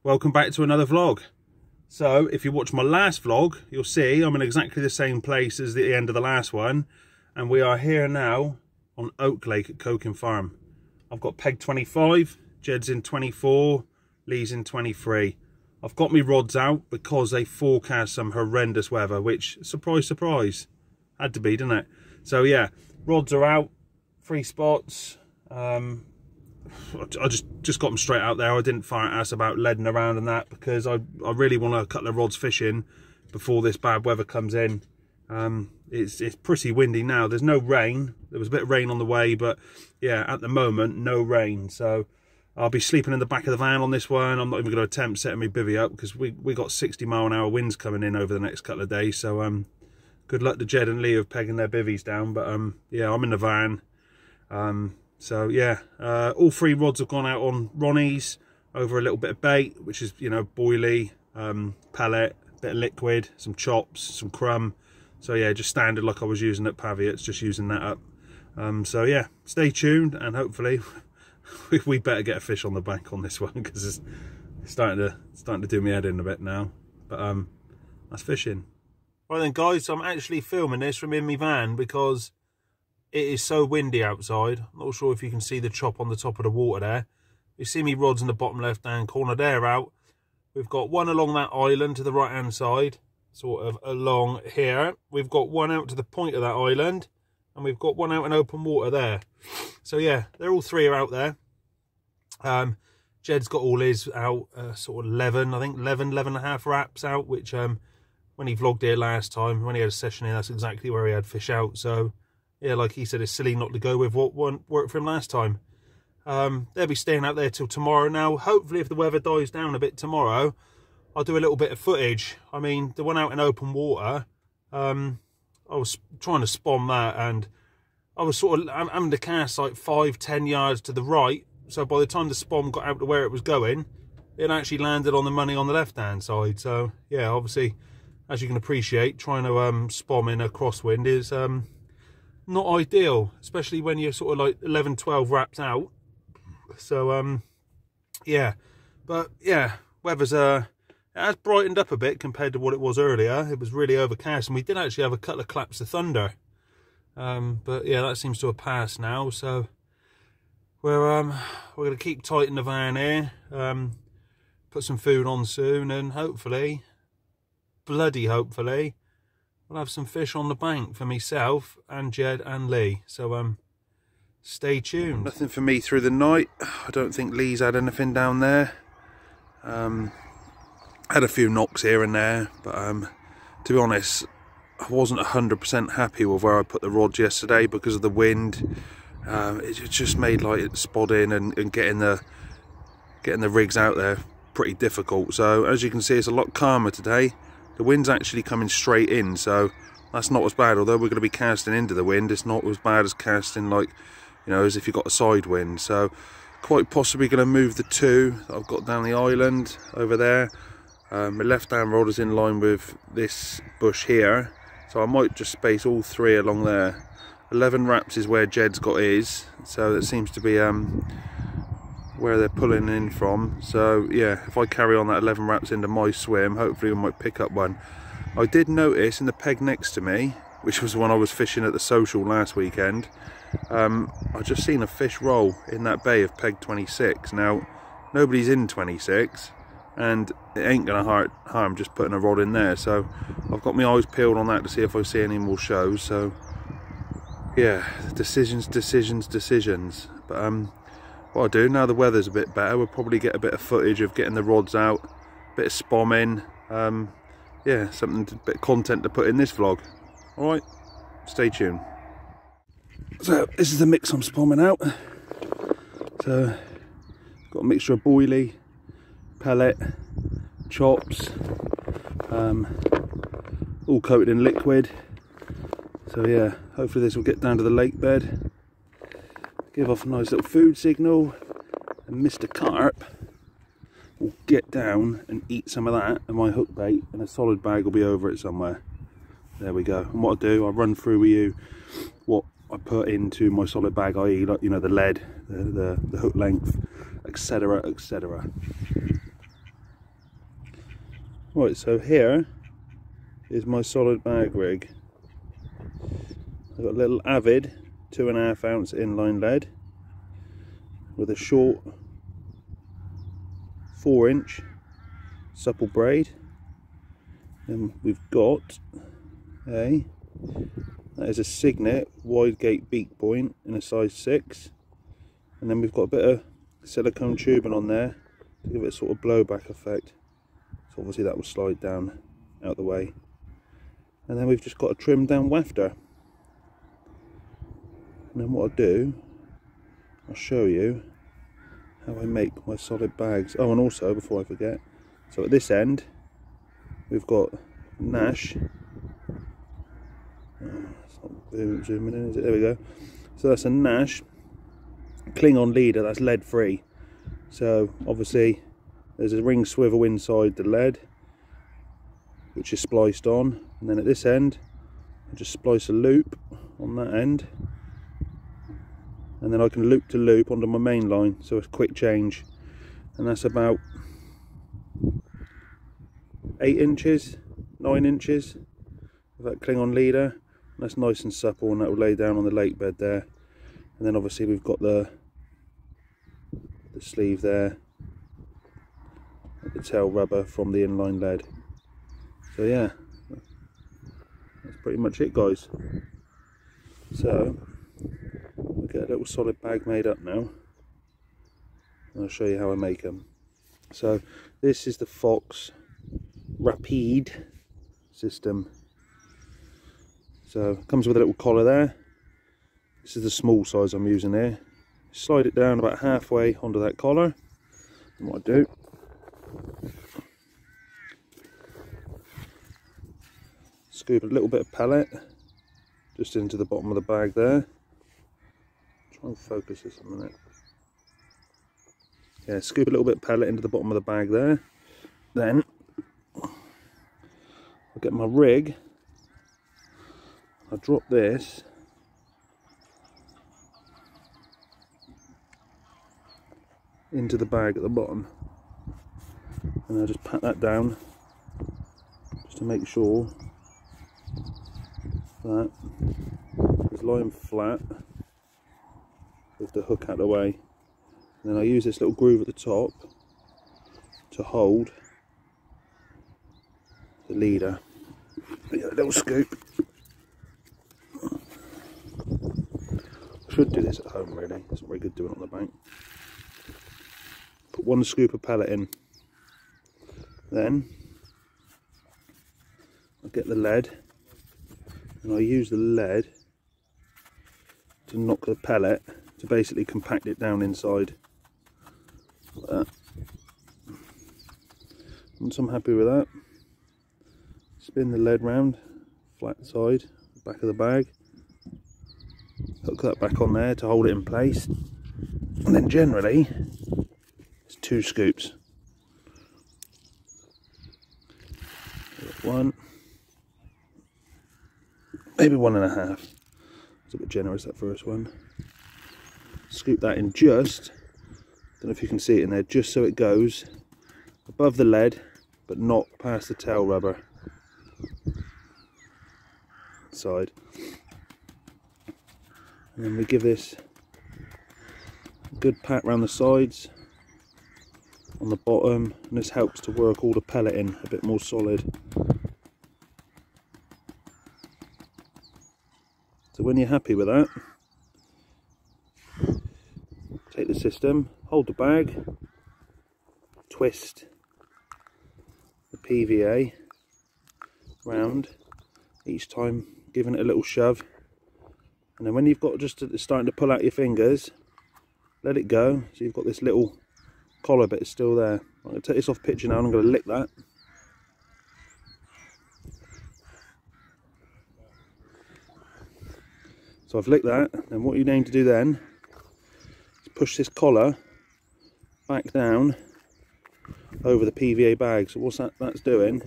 Welcome back to another vlog. So if you watch my last vlog, you'll see I'm in exactly the same place as the end of the last one, and we are here now on Oak Lake at Coking Farm. I've got peg 25, Jed's in 24, Lee's in 23. I've got my rods out because they forecast some horrendous weather, which, surprise surprise, had to be, didn't it? So yeah, rods are out, 3 spots. I just got them straight out there. I didn't fire at us about leading around and that, because I really want a couple of rods fishing before this bad weather comes in. It's pretty windy now. There's no rain. There was a bit of rain on the way, but yeah, at the moment no rain. So I'll be sleeping in the back of the van on this one. I'm not even going to attempt setting my bivvy up because we got 60-mile-an-hour winds coming in over the next couple of days. So good luck to Jed and Lee of pegging their bivvies down. But yeah, I'm in the van. So yeah, all 3 rods have gone out on Ronnie's over a little bit of bait, which is, you know, boilie, pellet, bit of liquid, some chops, some crumb. So yeah, just standard like I was using at Paviot's, just using that up. So yeah, stay tuned, and hopefully we better get a fish on the bank on this one, because it's starting to do me head in a bit now. But that's fishing. Right then guys, so I'm actually filming this from in my van because it is so windy outside. I'm not sure if you can see the chop on the top of the water there. You see me rods in the bottom left hand corner, they're out. We've got one along that island to the right hand side, sort of along here. We've got one out to the point of that island, and we've got one out in open water there. So yeah, they're all 3 are out there. Jed's got all his out, sort of 11, I think 11 and a half wraps out, which when he vlogged here last time, when he had a session here, that's exactly where he had fish out. So yeah, like he said, it's silly not to go with what worked for him last time. They'll be staying out there till tomorrow. Now, hopefully, if the weather dies down a bit tomorrow, I'll do a little bit of footage. I mean, the one out in open water, I was trying to spawn that, and I was sort of having to cast like 5-10 yards to the right. So by the time the spawn got out to where it was going, it actually landed on the money on the left-hand side. So yeah, obviously, as you can appreciate, trying to spawn in a crosswind is not ideal, especially when you're sort of like 11-12 wraps out. So yeah, but yeah, weather's it has brightened up a bit compared to what it was earlier. It was really overcast, and we did actually have a couple of claps of thunder, but yeah, that seems to have passed now. So we're gonna keep tight in the van here, put some food on soon, and hopefully, bloody hopefully, we'll have some fish on the bank for myself and Jed and Lee. So stay tuned. Nothing for me through the night. I don't think Lee's had anything down there. Had a few knocks here and there, but to be honest, I wasn't 100% happy with where I put the rods yesterday because of the wind. It just made like spotting and getting the rigs out there pretty difficult. So as you can see, it's a lot calmer today. The wind's actually coming straight in, so that's not as bad. Although we're going to be casting into the wind, it's not as bad as casting, like, you know, as if you've got a side wind. So quite possibly going to move the 2 that I've got down the island over there. My left hand rod is in line with this bush here, so I might just space all 3 along there. 11 wraps is where Jed's got his, so that seems to be where they're pulling in from. So yeah, if I carry on that 11 wraps into my swim, hopefully we might pick up one. I did notice in the peg next to me, which was the one I was fishing at the social last weekend, I just seen a fish roll in that bay of peg 26. Now nobody's in 26, and it ain't gonna harm just putting a rod in there. So I've got my eyes peeled on that to see if I see any more shows. So yeah, decisions. But what I'll do, now the weather's a bit better, we'll probably get a bit of footage of getting the rods out, a bit of spomming, yeah, a bit of content to put in this vlog. Alright, stay tuned. So this is the mix I'm spomming out. So got a mixture of boilie, pellet, chops, all coated in liquid. So yeah, hopefully this will get down to the lake bed, give off a nice little food signal, and Mr. Carp will get down and eat some of that, and my hook bait and a solid bag will be over it somewhere. There we go. And what I'll do, I'll run through with you what I put into my solid bag, i.e., like, you know, the lead, the hook length, etc, etc. Right, so here is my solid bag rig. I've got a little Avid 2.5 ounce inline lead with a short 4-inch supple braid. And we've got that is a Signet wide gate beak point in a size 6. And then we've got a bit of silicone tubing on there to give it a sort of blowback effect. So obviously that will slide down out the way. And then we've just got a trimmed down wafter. And then what I'll do, I'll show you how I make my solid bags. Oh, and also, before I forget, so at this end we've got Nash. It's not zooming in, is it? There we go. So that's a Nash Klingon leader, that's lead free. So obviously there's a ring swivel inside the lead which is spliced on, and then at this end I just splice a loop on that end, and then I can loop to loop onto my main line, so it's quick change. And that's about 8 inches, 9 inches of that Klingon leader, and that's nice and supple, and that will lay down on the lake bed there. And then obviously we've got the sleeve there, the tail rubber from the inline lead. So yeah, that's pretty much it, guys. So we'll get a little solid bag made up now, and I'll show you how I make them. So this is the Fox Rapide system. So it comes with a little collar there. This is the small size I'm using here. Slide it down about halfway onto that collar, and what I do, scoop a little bit of pellet just into the bottom of the bag there. Try and focus this a minute. Yeah, scoop a little bit of pellet into the bottom of the bag there. Then I'll get my rig, I'll drop this into the bag at the bottom, and I'll just pat that down just to make sure that it's lying flat with the hook out of the way. And then I use this little groove at the top to hold the leader. A little scoop. I should do this at home really, it's not very good doing it on the bank. Put 1 scoop of pellet in. Then I'll get the lead, and I use the lead to knock the pellet to basically compact it down inside. Like that. Once I'm happy with that, spin the lead round, flat side, back of the bag, hook that back on there to hold it in place, and then generally it's 2 scoops. 1, maybe 1.5. It's a bit generous, that first one. Scoop that in just, don't know if you can see it in there, just so it goes above the lead but not past the tail rubber side. And then we give this a good pat round the sides, on the bottom, and this helps to work all the pellet in a bit more solid. So when you're happy with that, take the system, hold the bag, twist the PVA round, each time giving it a little shove, and then when you've got just starting to pull out your fingers, let it go, so you've got this little collar bit is still there. I'm going to take this off picture now and I'm going to lick that. So I've licked that, and what you need to do then is push this collar back down over the PVA bag. So what's that's doing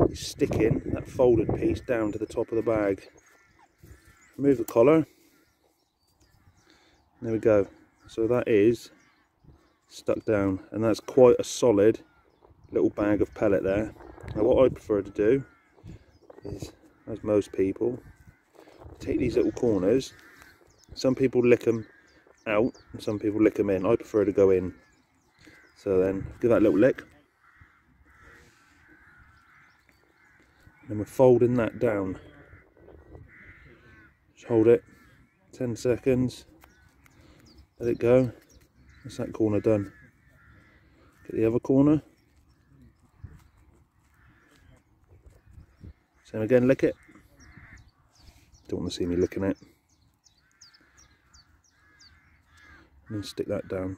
is sticking that folded piece down to the top of the bag. Remove the collar. There we go. So that is stuck down, and that's quite a solid little bag of pellet there. Now what I prefer to do is, as most people, take these little corners. Some people lick them out and some people lick them in. I prefer to go in. So then give that a little lick. And we're folding that down. Just hold it 10 seconds. Let it go. That's that corner done. Get the other corner. Same again, lick it. Don't want to see me licking it. And then stick that down.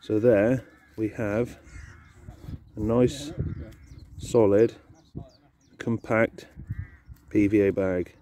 So there we have a nice, solid, compact PVA bag.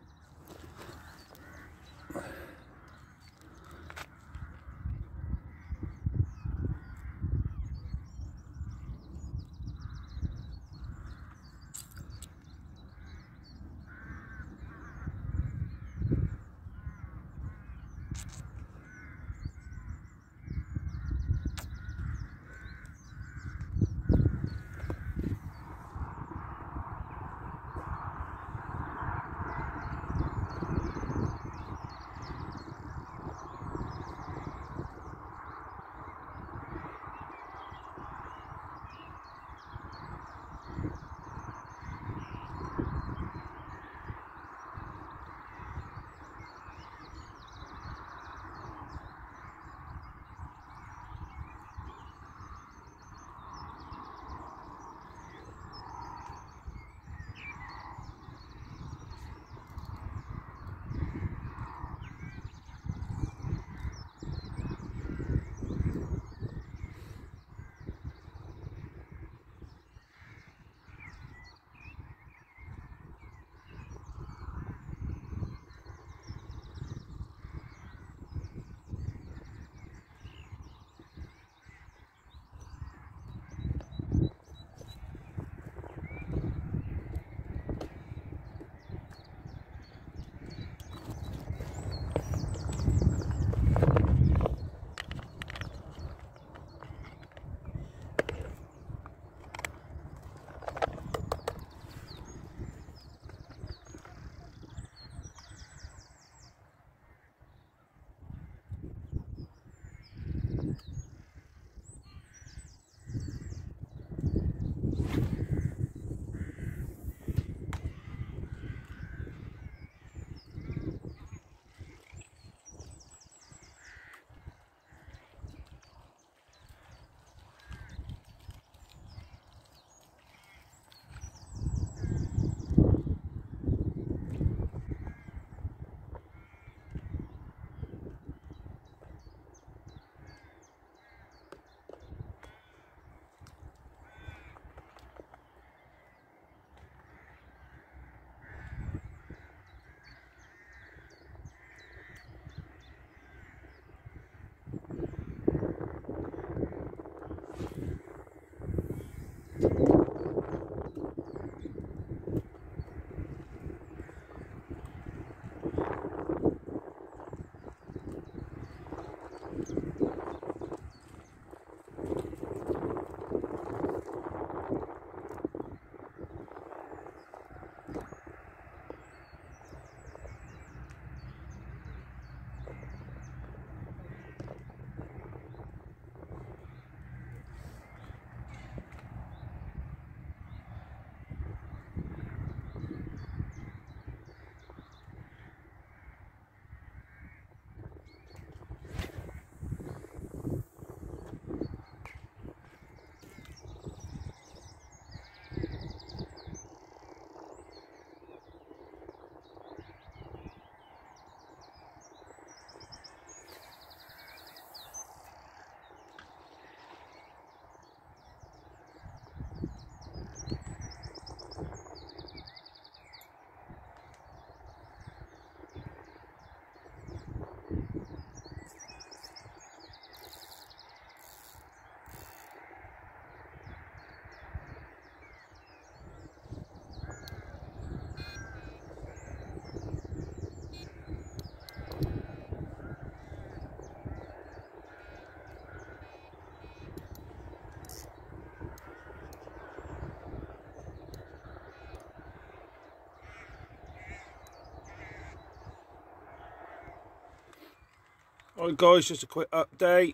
Alright guys, just a quick update.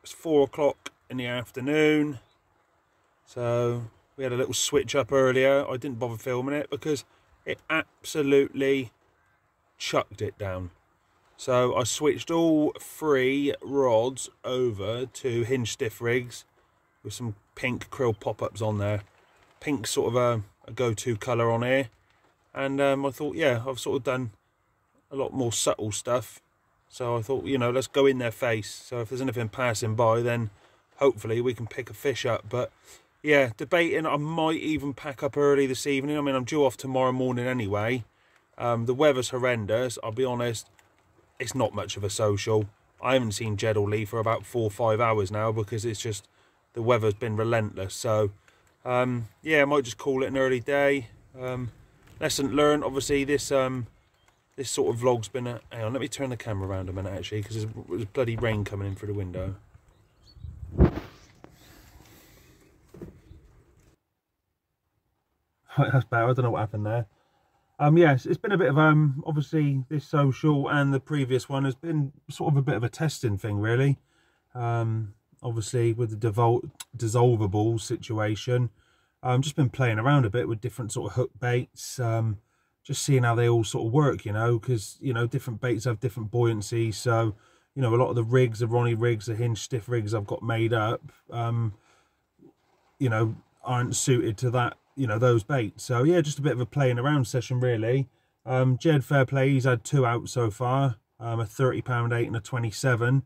It's 4 o'clock in the afternoon. So we had a little switch up earlier. I didn't bother filming it because it absolutely chucked it down. So I switched all 3 rods over to hinge stiff rigs with some pink krill pop-ups on there. Pink's sort of a go-to colour on here. And I thought, yeah, I've sort of done a lot more subtle stuff. So I thought, you know, let's go in their face. So if there's anything passing by, then hopefully we can pick a fish up. But yeah, debating, I might even pack up early this evening. I mean, I'm due off tomorrow morning anyway. The weather's horrendous. I'll be honest, it's not much of a social. I haven't seen Jed or Lee for about 4 or 5 hours now because it's just, the weather's been relentless. So yeah, I might just call it an early day. Lesson learned, obviously this this sort of vlog's been a... Hang on, let me turn the camera around a minute actually, because there's bloody rain coming in through the window. That's bad, I don't know what happened there. Yes, it's been a bit of, obviously this social and the previous one has been sort of a bit of a testing thing really. Obviously with the dissolvable situation. Just been playing around a bit with different sort of hook baits. Just seeing how they all sort of work, you know, because, you know, different baits have different buoyancy. So, you know, a lot of the rigs, the Ronnie rigs, the hinge stiff rigs I've got made up, you know, aren't suited to that, you know, those baits. So, yeah, just a bit of a playing around session, really. Jed, fair play, he's had 2 out so far, a 30-pound 8 and a 27.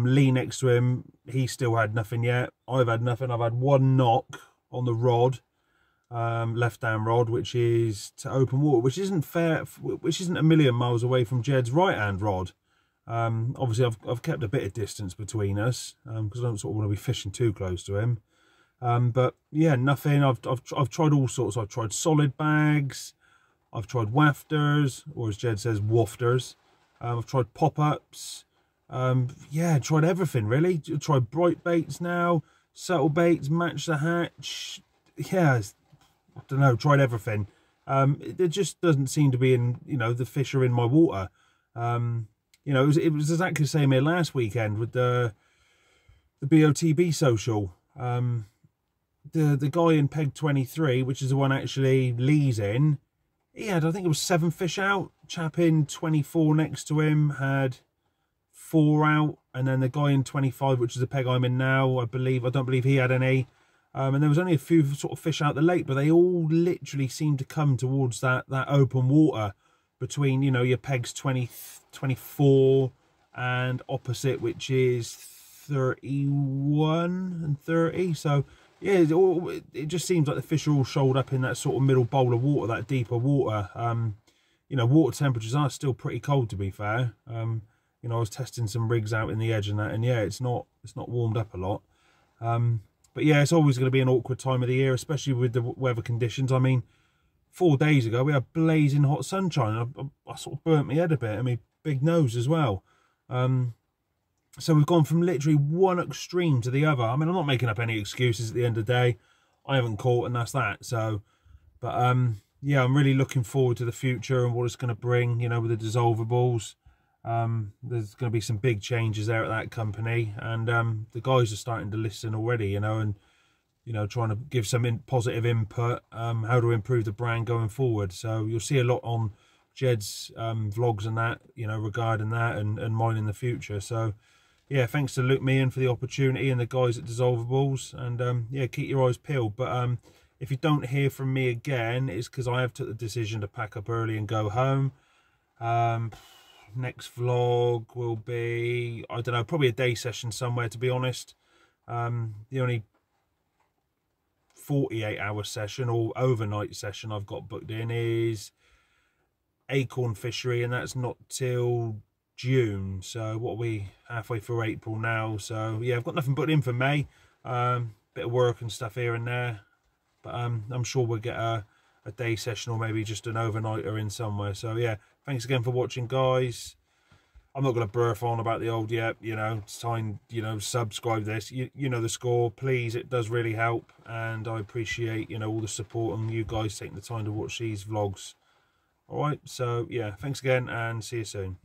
Lee next to him, he still had nothing yet. I've had nothing. I've had 1 knock on the rod. Left down rod, which is to open water, which isn't fair, which isn't a million miles away from Jed's right hand rod. Obviously I've kept a bit of distance between us because I don't sort of want to be fishing too close to him. But yeah, nothing. I've tried all sorts. I've tried solid bags, I've tried wafters, or as Jed says, wafters. I've tried pop-ups. Yeah, tried everything really. Tried bright baits now, subtle baits, match the hatch. Yeah, I don't know, tried everything. It just doesn't seem to be in, you know, the fish are in my water. You know, it was exactly the same here last weekend with the BOTB social. The guy in peg 23, which is the one actually Lee's in, he had, I think it was 7 fish out. Chap in 24 next to him had 4 out, and then the guy in 25, which is the peg I'm in now, I don't believe he had any. And there was only a few sort of fish out the lake, but they all literally seemed to come towards that open water between, you know, your pegs 20, 24 and opposite, which is 31 and 30. So yeah, it just seems like the fish are all shoaled up in that sort of middle bowl of water, that deeper water. You know, water temperatures are still pretty cold, to be fair. You know, I was testing some rigs out in the edge and that, and yeah, it's not warmed up a lot. But yeah, it's always going to be an awkward time of the year, especially with the weather conditions. I mean, 4 days ago, we had blazing hot sunshine. I sort of burnt my head a bit, and my big nose as well. So we've gone from literally one extreme to the other. I mean, I'm not making up any excuses at the end of the day. I haven't caught, and that's that. So, but yeah, I'm really looking forward to the future and what it's going to bring, you know, with the dissolvables. There's going to be some big changes there at that company, and the guys are starting to listen already, you know, and, you know, trying to give some positive input, how to improve the brand going forward. So you'll see a lot on Jed's vlogs and that, you know, regarding that, and mine in the future. So yeah, thanks to Luke Meehan for the opportunity and the guys at Dissolvables, and yeah, keep your eyes peeled. But if you don't hear from me again, it's because I have took the decision to pack up early and go home. Next vlog will be, I don't know, probably a day session somewhere, to be honest. The only 48-hour session or overnight session I've got booked in is acorn fishery, and that's not till June. So what are we, halfway through April now? So yeah, I've got nothing booked in for May. Bit of work and stuff here and there, but I'm sure we'll get a day session or maybe just an overnighter in somewhere. So yeah, thanks again for watching, guys. I'm not going to burf on about the old yet, you know, sign, you know, subscribe this, you know the score, please, it does really help, and I appreciate, you know, all the support and you guys taking the time to watch these vlogs. All right, so yeah, thanks again and see you soon.